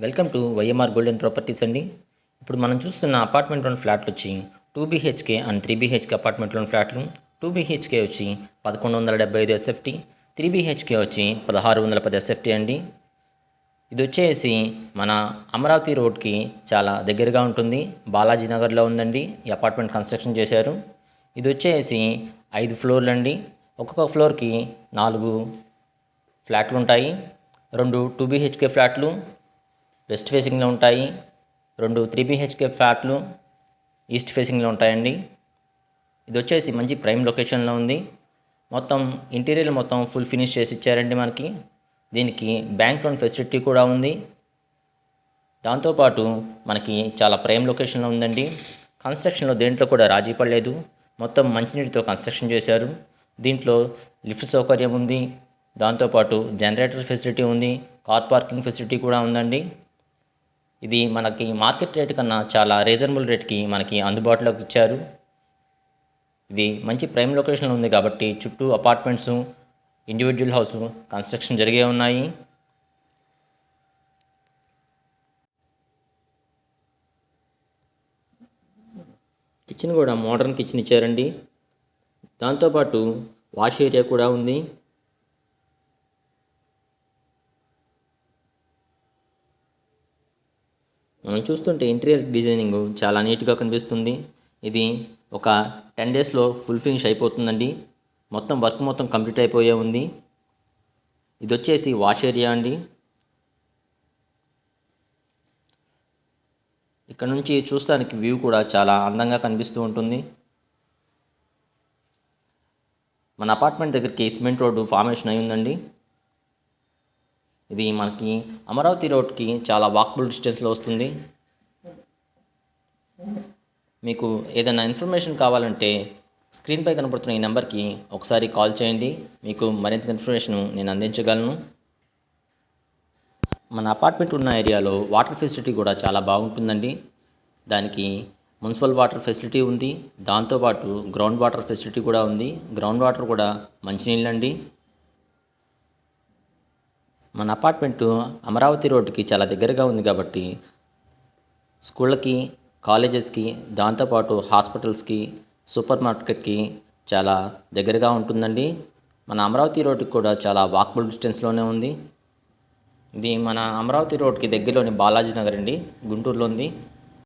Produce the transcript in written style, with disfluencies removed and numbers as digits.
Welcome to YMR golden properties అండి. ఇప్పుడు మనం చూస్తున్న అపార్ట్మెంట్లోని ఫ్లాట్లు వచ్చి 2 BHK అండ్ 3 BHK అపార్ట్మెంట్లోని ఫ్లాట్లు. 2 BHK వచ్చి 1175 SFT, 3 BHK వచ్చి 1610 SFT అండి. ఇది వచ్చేసి మన అమరావతి రోడ్కి చాలా దగ్గరగా ఉంటుంది. బాలాజీ నగర్లో ఉందండి ఈ అపార్ట్మెంట్ కన్స్ట్రక్షన్ చేశారు. ఇది వచ్చేసి 5 ఫ్లోర్లు అండి. ఒక్కొక్క ఫ్లోర్కి 4 ఫ్లాట్లు ఉంటాయి. 2 2 BHK ఫ్లాట్లు వెస్ట్ ఫేసింగ్లో ఉంటాయి. 2 3 BHK ఫ్లాట్లు ఈస్ట్ ఫేసింగ్లో ఉంటాయండి. ఇది వచ్చేసి మంచి ప్రైమ్ లొకేషన్లో ఉంది. మొత్తం ఇంటీరియర్ మొత్తం ఫుల్ ఫినిష్ చేసి ఇచ్చారండి మనకి. దీనికి బ్యాంక్ లోన్ ఫెసిలిటీ కూడా ఉంది. దాంతోపాటు మనకి చాలా ప్రైమ్ లొకేషన్లో ఉందండి. కన్స్ట్రక్షన్లో దేంట్లో కూడా రాజీ పడలేదు. మొత్తం మంచినీటితో కన్స్ట్రక్షన్ చేశారు. దీంట్లో లిఫ్ట్ సౌకర్యం ఉంది. దాంతోపాటు జనరేటర్ ఫెసిలిటీ ఉంది. కార్ పార్కింగ్ ఫెసిలిటీ కూడా ఉందండి. ఇది మనకి మార్కెట్ రేట్ కన్నా చాలా రీజనబుల్ రేట్కి మనకి అందుబాటులోకి ఇచ్చారు. ఇది మంచి ప్రైమ్ లొకేషన్లో ఉంది కాబట్టి చుట్టూ అపార్ట్మెంట్స్, ఇండివిజువల్ హౌస్ కన్స్ట్రక్షన్ జరిగే ఉన్నాయి. కిచెన్ కూడా మోడర్న్ కిచెన్ ఇచ్చారండి. దాంతోపాటు వాష్ ఏరియా కూడా ఉంది. మనం చూస్తుంటే ఇంటీరియర్ డిజైనింగ్ చాలా నీట్గా కనిపిస్తుంది. ఇది ఒక 10 డేస్లో ఫుల్ ఫినిష్ అయిపోతుందండి. మొత్తం వర్క్ మొత్తం కంప్లీట్ అయిపోయే ఉంది. ఇది వచ్చేసి వాష్ ఏరియా అండి. ఇక్కడ నుంచి చూస్తానికి వ్యూ కూడా చాలా అందంగా కనిపిస్తూ ఉంటుంది. మన అపార్ట్మెంట్ దగ్గరికి సిమెంట్ రోడ్డు ఫార్మేషన్ అయి ఉందండి. ఇది మనకి అమరావతి రోడ్కి చాలా వాకబుల్ డిస్టెన్స్లో వస్తుంది. మీకు ఏదైనా ఇన్ఫర్మేషన్ కావాలంటే స్క్రీన్పై కనపడుతున్న ఈ నెంబర్కి ఒకసారి కాల్ చేయండి. మీకు మరింత ఇన్ఫర్మేషన్ నేను అందించగలను. మన అపార్ట్మెంట్ ఉన్న ఏరియాలో వాటర్ ఫెసిలిటీ కూడా చాలా బాగుంటుందండి. దానికి మున్సిపల్ వాటర్ ఫెసిలిటీ ఉంది. దాంతోపాటు గ్రౌండ్ వాటర్ ఫెసిలిటీ కూడా ఉంది. గ్రౌండ్ వాటర్ కూడా మంచినీళ్ళండి. మన అపార్ట్మెంటు అమరావతి రోడ్డుకి చాలా దగ్గరగా ఉంది కాబట్టి స్కూళ్ళకి, కాలేజెస్కి, దాంతోపాటు హాస్పిటల్స్కి, సూపర్ మార్కెట్కి చాలా దగ్గరగా ఉంటుందండి. మన అమరావతి రోడ్డుకి కూడా చాలా వాకబుల్ డిస్టెన్స్లోనే ఉంది. ఇది మన అమరావతి రోడ్కి దగ్గరలోని బాలాజీ నగర్ అండి, గుంటూరులో ఉంది.